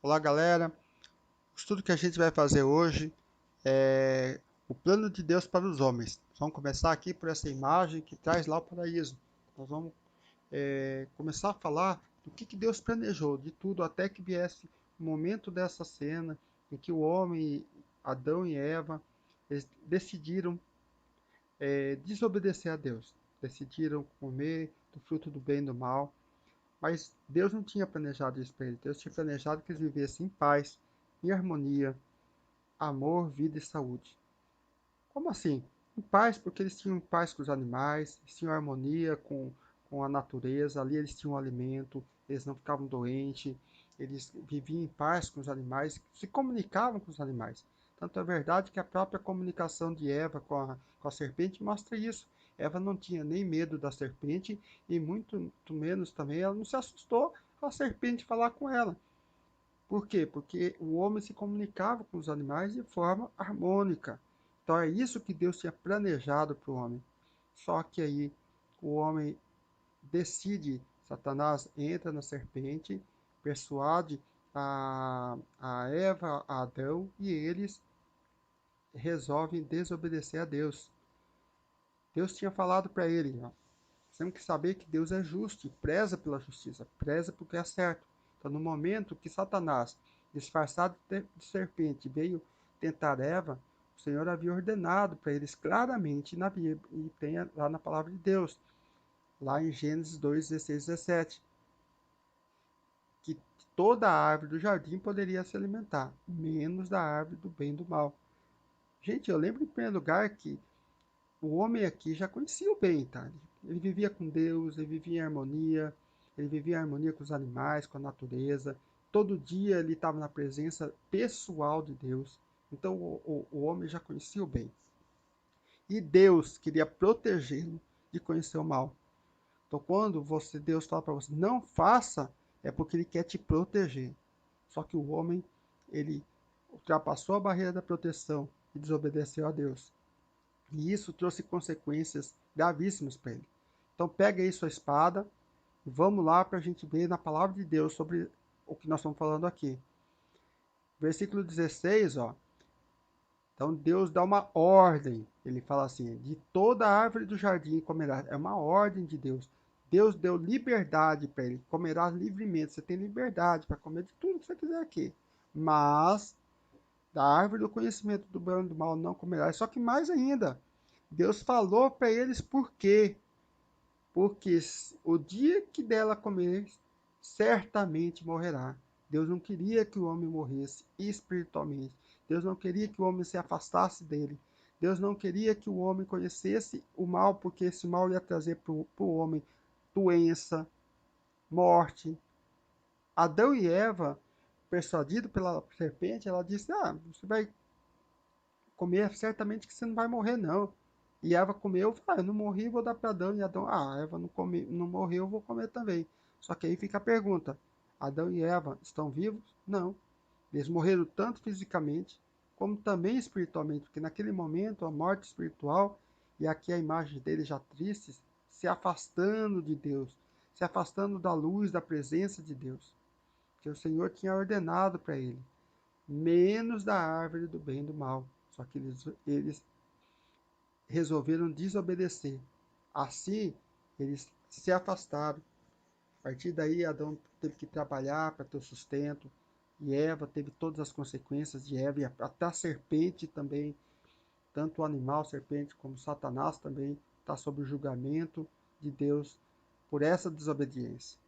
Olá, galera. O estudo que a gente vai fazer hoje é o plano de Deus para os homens. Vamos começar aqui por essa imagem que traz lá o paraíso. Nós vamos começar a falar do que Deus planejou, de tudo, até que viesse o momento dessa cena em que o homem, Adão e Eva, eles decidiram desobedecer a Deus. Decidiram comer do fruto do bem e do mal. Mas Deus não tinha planejado isso para eles. Deus tinha planejado que eles vivessem em paz, em harmonia, amor, vida e saúde. Como assim? Em paz, porque eles tinham paz com os animais, eles tinham harmonia com a natureza, ali eles tinham alimento, eles não ficavam doentes, eles viviam em paz com os animais, se comunicavam com os animais. Tanto é verdade que a própria comunicação de Eva com a serpente mostra isso. Eva não tinha nem medo da serpente e muito menos também ela não se assustou a serpente falar com ela. Por quê? Porque o homem se comunicava com os animais de forma harmônica. Então é isso que Deus tinha planejado para o homem. Só que aí o homem decide, Satanás entra na serpente, persuade a Eva, a Adão, e eles resolvem desobedecer a Deus. Deus tinha falado para ele, ó, temos que saber que Deus é justo e preza pela justiça, preza porque é certo. Então, no momento que Satanás, disfarçado de serpente, veio tentar Eva, o Senhor havia ordenado para eles claramente na Bíblia, e tem lá na palavra de Deus, lá em Gênesis 2, 16, 17, que toda a árvore do jardim poderia se alimentar, menos da árvore do bem e do mal. Gente, eu lembro em primeiro lugar que o homem aqui já conhecia o bem, tá? Ele vivia com Deus, ele vivia em harmonia com os animais, com a natureza. Todo dia ele estava na presença pessoal de Deus. Então o homem já conhecia o bem. E Deus queria protegê-lo de conhecer o mal. Então quando Deus fala para você, não faça, é porque ele quer te proteger. Só que o homem, ele ultrapassou a barreira da proteção e desobedeceu a Deus. E isso trouxe consequências gravíssimas para ele. Então pega aí sua espada e vamos lá para a gente ver na palavra de Deus sobre o que nós estamos falando aqui. Versículo 16, ó. Então Deus dá uma ordem. Ele fala assim: de toda árvore do jardim comerás. É uma ordem de Deus. Deus deu liberdade para ele. Comerás livremente. Você tem liberdade para comer de tudo que você quiser aqui. Mas da árvore do conhecimento do bem e do mal não comerás. Só que mais ainda, Deus falou para eles por quê. Porque o dia que dela comer, certamente morrerá. Deus não queria que o homem morresse espiritualmente. Deus não queria que o homem se afastasse dele. Deus não queria que o homem conhecesse o mal, porque esse mal ia trazer para o homem doença, morte. Adão e Eva, persuadido pela serpente, ela disse: você vai comer, certamente que você não vai morrer, não. E Eva comeu, eu não morri, vou dar para Adão. E Adão, Eva não, não morreu, eu vou comer também. Só que aí fica a pergunta: Adão e Eva estão vivos? Não. Eles morreram tanto fisicamente, como também espiritualmente, porque naquele momento a morte espiritual, e aqui a imagem deles já tristes, se afastando de Deus, se afastando da luz, da presença de Deus, que o Senhor tinha ordenado para ele, menos da árvore do bem e do mal. Só que eles resolveram desobedecer. Assim, eles se afastaram. A partir daí, Adão teve que trabalhar para ter o sustento, e Eva teve todas as consequências de Eva, e até a serpente também, tanto o animal, a serpente, como Satanás também está sob o julgamento de Deus por essa desobediência.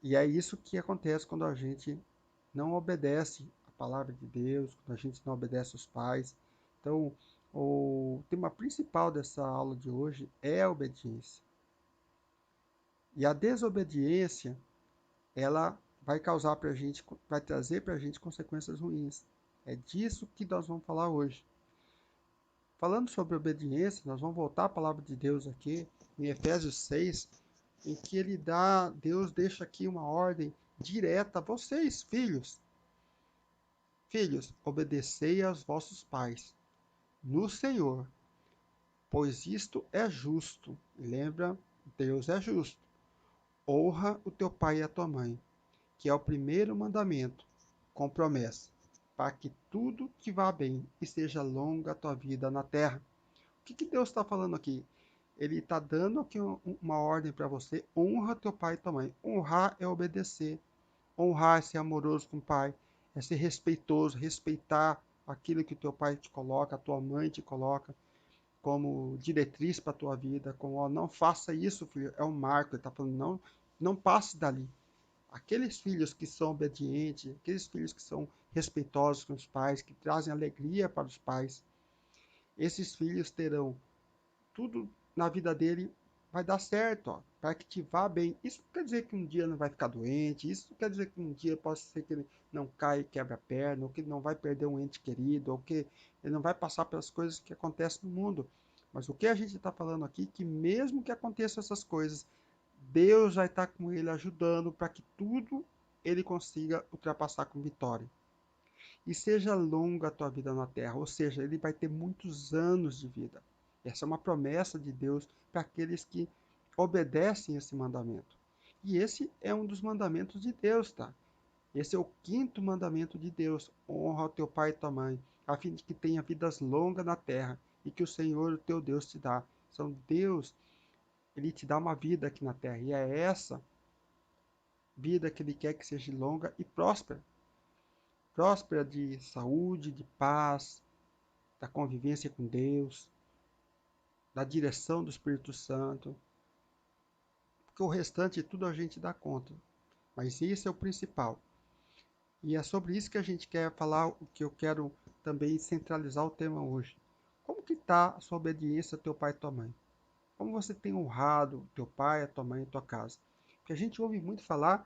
E é isso que acontece quando a gente não obedece a palavra de Deus, quando a gente não obedece os pais. Então, o tema principal dessa aula de hoje é a obediência. E a desobediência, ela vai causar para a gente, vai trazer para a gente consequências ruins. É disso que nós vamos falar hoje. Falando sobre obediência, nós vamos voltar à palavra de Deus aqui, em Efésios 6, em que Deus deixa aqui uma ordem direta a vocês, filhos. Filhos, obedecei aos vossos pais, no Senhor, pois isto é justo. Lembra, Deus é justo. Honra o teu pai e a tua mãe. que é o primeiro mandamento, com promessa, para que tudo te vá bem e seja longa a tua vida na terra. O que Deus está falando aqui? Ele está dando aqui uma ordem para você: honra teu pai e tua mãe. Honrar é obedecer. Honrar é ser amoroso com o pai, é ser respeitoso, respeitar aquilo que o teu pai te coloca, a tua mãe te coloca como diretriz para a tua vida, como ó, não faça isso, filho, é um marco, ele está falando, não, não passe dali. Aqueles filhos que são obedientes, aqueles filhos que são respeitosos com os pais, que trazem alegria para os pais, esses filhos terão tudo na vida dele vai dar certo, ó, para que te vá bem. Isso não quer dizer que um dia não vai ficar doente, isso não quer dizer que um dia pode ser que ele não caia e quebra a perna, ou que ele não vai perder um ente querido, ou que ele não vai passar pelas coisas que acontecem no mundo. Mas o que a gente está falando aqui, que mesmo que aconteçam essas coisas, Deus vai estar com ele ajudando para que tudo ele consiga ultrapassar com vitória. E seja longa a tua vida na terra, ou seja, ele vai ter muitos anos de vida. Essa é uma promessa de Deus para aqueles que obedecem esse mandamento. E esse é um dos mandamentos de Deus, tá? Esse é o quinto mandamento de Deus: honra o teu pai e tua mãe, a fim de que tenha vidas longas na terra e que o Senhor, o teu Deus, te dá. Então, Deus, ele te dá uma vida aqui na terra, e é essa vida que ele quer que seja longa e próspera. Próspera de saúde, de paz, da convivência com Deus, da direção do Espírito Santo, porque o restante tudo a gente dá conta. Mas esse é o principal. E é sobre isso que a gente quer falar, o que eu quero também centralizar o tema hoje. Como que está a sua obediência ao teu pai e tua mãe? Como você tem honrado o teu pai, a tua mãe e a tua casa? Porque a gente ouve muito falar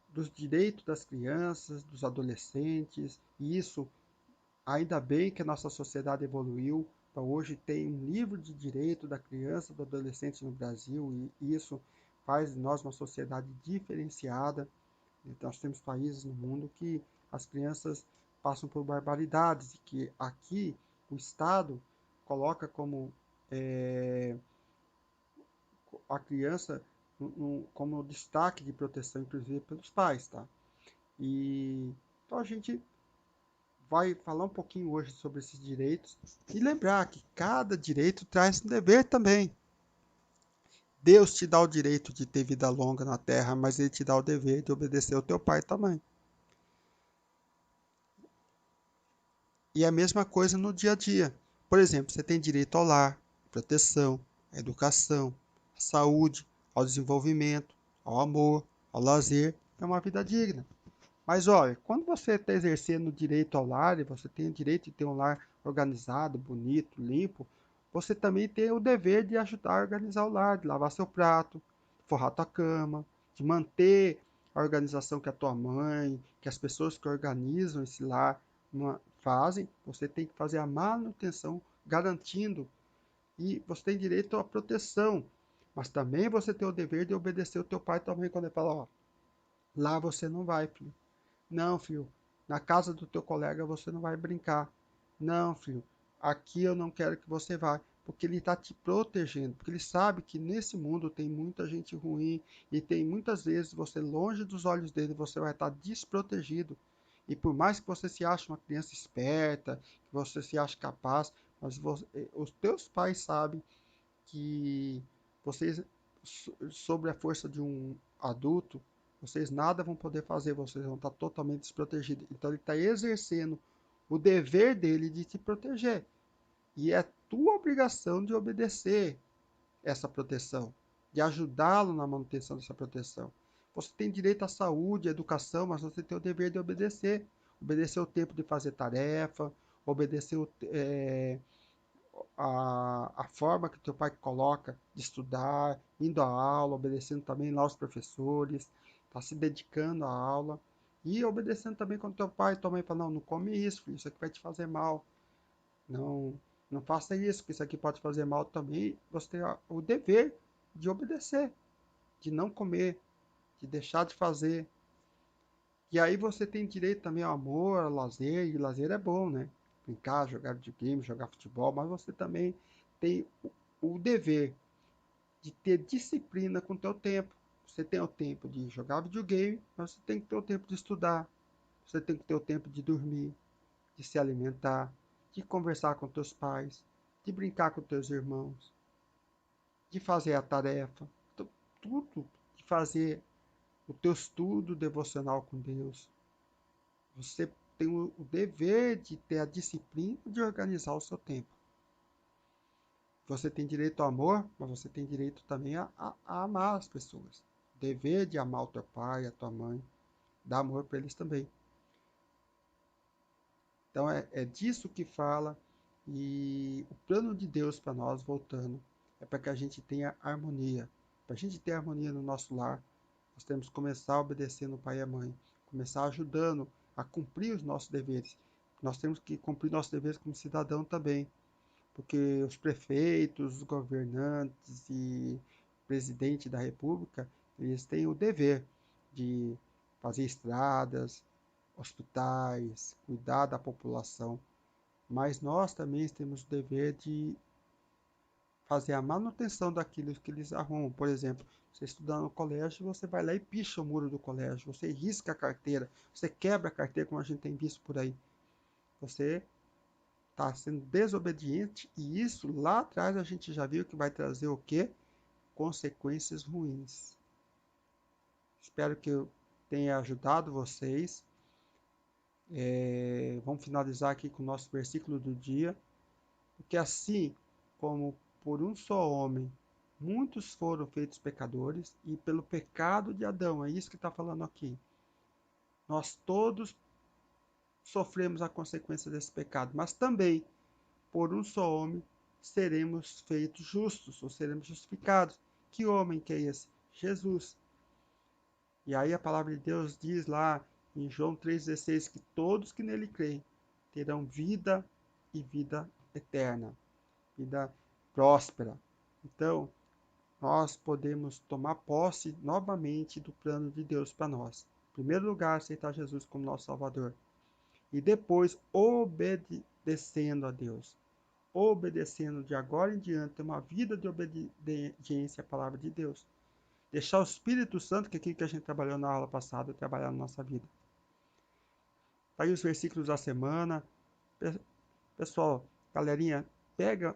dos direitos das crianças, dos adolescentes, e isso ainda bem que a nossa sociedade evoluiu. Então, hoje tem um livro de direito da criança e do adolescente no Brasil, e isso faz de nós uma sociedade diferenciada. Então, nós temos países no mundo que as crianças passam por barbaridades, e que aqui o Estado coloca como a criança como destaque de proteção, inclusive pelos pais, tá? E então a gente vai falar um pouquinho hoje sobre esses direitos e lembrar que cada direito traz um dever também. Deus te dá o direito de ter vida longa na terra, mas ele te dá o dever de obedecer ao teu pai e tua mãe. E a mesma coisa no dia a dia. Por exemplo, você tem direito ao lar, proteção, à educação, à saúde, ao desenvolvimento, ao amor, ao lazer, é uma vida digna. Mas olha, quando você está exercendo o direito ao lar, e você tem o direito de ter um lar organizado, bonito, limpo, você também tem o dever de ajudar a organizar o lar, de lavar seu prato, de forrar tua cama, de manter a organização que a tua mãe, que as pessoas que organizam esse lar fazem. Você tem que fazer a manutenção, garantindo, e você tem direito à proteção, mas também você tem o dever de obedecer o teu pai e tua mãe quando ele fala, ó, lá você não vai, filho. Não, filho, na casa do teu colega você não vai brincar. Não, filho, aqui eu não quero que você vá. Porque ele está te protegendo, porque ele sabe que nesse mundo tem muita gente ruim e tem muitas vezes você longe dos olhos dele, você vai estar desprotegido. E por mais que você se ache uma criança esperta, que você se ache capaz, mas os teus pais sabem que vocês, sobre a força de um adulto, vocês nada vão poder fazer, vocês vão estar totalmente desprotegidos. Então ele está exercendo o dever dele de te proteger. E é tua obrigação de obedecer essa proteção, de ajudá-lo na manutenção dessa proteção. Você tem direito à saúde, à educação, mas você tem o dever de obedecer. Obedecer o tempo de fazer tarefa, obedecer a forma que teu pai coloca de estudar, indo à aula, obedecendo também lá os professores, tá se dedicando à aula e obedecendo também quando teu pai e tua mãe falam, não, não come isso, filho, isso aqui vai te fazer mal, não, não faça isso, que isso aqui pode fazer mal também. Você tem o dever de obedecer, de não comer, de deixar de fazer. E aí você tem direito também ao amor, ao lazer, e lazer é bom, né? Brincar, jogar videogame, jogar futebol, mas você também tem o dever de ter disciplina com o teu tempo. Você tem o tempo de jogar videogame, mas você tem que ter o tempo de estudar. Você tem que ter o tempo de dormir, de se alimentar, de conversar com teus pais, de brincar com teus irmãos, de fazer a tarefa, tudo, de fazer o teu estudo devocional com Deus. Você tem o dever de ter a disciplina de organizar o seu tempo. Você tem direito ao amor, mas você tem direito também a amar as pessoas. Dever de amar o teu pai, a tua mãe, dar amor para eles também. Então é disso que fala, e o plano de Deus para nós, voltando, é para que a gente tenha harmonia. Para a gente ter harmonia no nosso lar, nós temos que começar obedecendo o pai e a mãe, começar ajudando a cumprir os nossos deveres. Nós temos que cumprir nossos deveres como cidadão também, porque os prefeitos, os governantes e o presidente da república, eles têm o dever de fazer estradas, hospitais, cuidar da população, mas nós também temos o dever de fazer a manutenção daquilo que eles arrumam. Por exemplo, você estudando no colégio, você vai lá e picha o muro do colégio, você risca a carteira, você quebra a carteira, como a gente tem visto por aí. Você está sendo desobediente, e isso lá atrás a gente já viu que vai trazer o quê? Consequências ruins. Espero que eu tenha ajudado vocês. Vamos finalizar aqui com o nosso versículo do dia. Porque assim como por um só homem muitos foram feitos pecadores, e pelo pecado de Adão, é isso que está falando aqui, nós todos sofremos a consequência desse pecado, mas também por um só homem seremos feitos justos, ou seremos justificados. Que homem que é esse? Jesus. E aí a palavra de Deus diz lá em João 3,16 que todos que nele creem terão vida e vida eterna, vida próspera. Então, nós podemos tomar posse novamente do plano de Deus para nós. Em primeiro lugar, aceitar Jesus como nosso Salvador. E depois, obedecendo a Deus. Obedecendo de agora em diante, uma vida de obediência à palavra de Deus. Deixar o Espírito Santo, que é aquilo que a gente trabalhou na aula passada, trabalhar na nossa vida. Tá aí os versículos da semana. Pessoal, galerinha, pega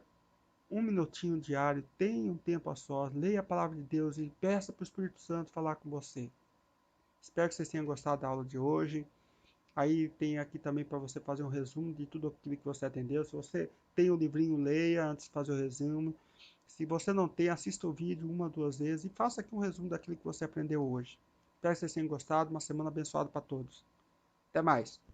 um minutinho diário, tenha um tempo a sós, leia a palavra de Deus e peça para o Espírito Santo falar com você. Espero que vocês tenham gostado da aula de hoje. Aí tem aqui também para você fazer um resumo de tudo aquilo que você atendeu. Se você tem o livrinho, leia antes de fazer o resumo. Se você não tem, assista o vídeo uma, duas vezes e faça aqui um resumo daquilo que você aprendeu hoje. Espero que vocês tenham gostado. Uma semana abençoada para todos. Até mais!